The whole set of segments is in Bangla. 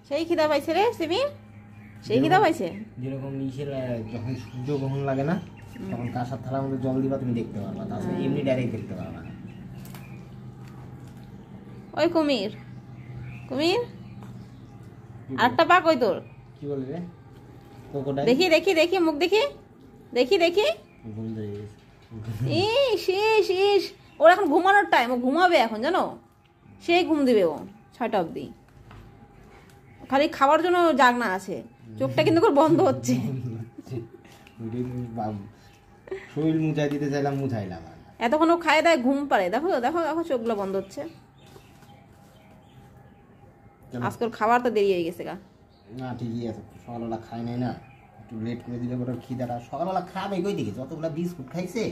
সেই খিদা পাইছে রে সিমি, সেই খিদা পাইছে। যেরকম নিচের যখন সূর্যগ্রহণ লাগে না তখন কাঁসার থালার মধ্যে জল দিবা তুমি দেখতে পারবা, তাছাড়া এমনি ডাইরেক্ট দেখতে পারবা না। ওই কুমির, কুমির আরেকটা পাক ওই তোর। কি বলে রে? কোকোডাইল। দেখি দেখি দেখি মুখ দেখি, দেখি দেখি। ইস ইস ইস, ওর এখন ঘুমানোর টাইম, ও ঘুমাবে এখন জানো, সেই ঘুম দিবে ও 6টা অবধি। খালি খাওয়ার জন্য জাগনা আছে, চোখটা কিন্তু ওর বন্ধ হচ্ছে। শরীর মুছাই দিতে চাইলাম, মুছাইলাম না। এতক্ষণ ও খায় দায় ঘুম পারে, দেখো দেখো দেখো চোখগুলো বন্ধ হচ্ছে। আজকের খাবার তো দেরি হয়ে গেছে গা। না ঠিকই আছে, সকালবেলা খাই নাই না, একটু লেট করে দিলে পরে খিদাটা সকালবেলা খাবে কই দেখি, যতগুলা বিস্কুট খাইছে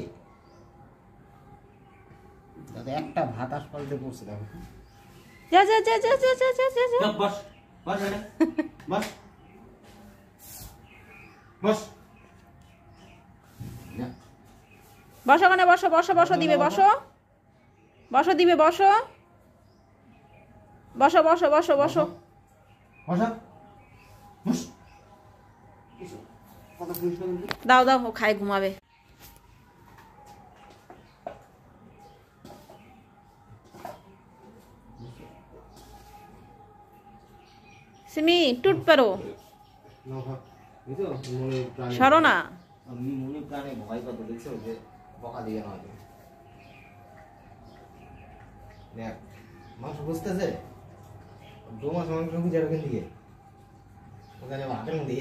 তাতে একটা ভাত আসপালতে পড়ছে। দেখো যা যা যা যা যা যা যা যা। বস বস বস বস। বসো মানে বসো বসো বসো দিবে, বসো বসো দিবে, বসো বসো বসো বসো বসো দাও দাও, ও খায় ঘুমাবে। সিমি টুট পারো, সরো না। আমি মনে প্রাণে ভয় কত দেখছো যে বকা দিয়ে না হবে। দেখ মাংস বুঝতেছে, দু মাস মাংস বুঝে রাখেন দিকে ওখানে ভাতের মধ্যে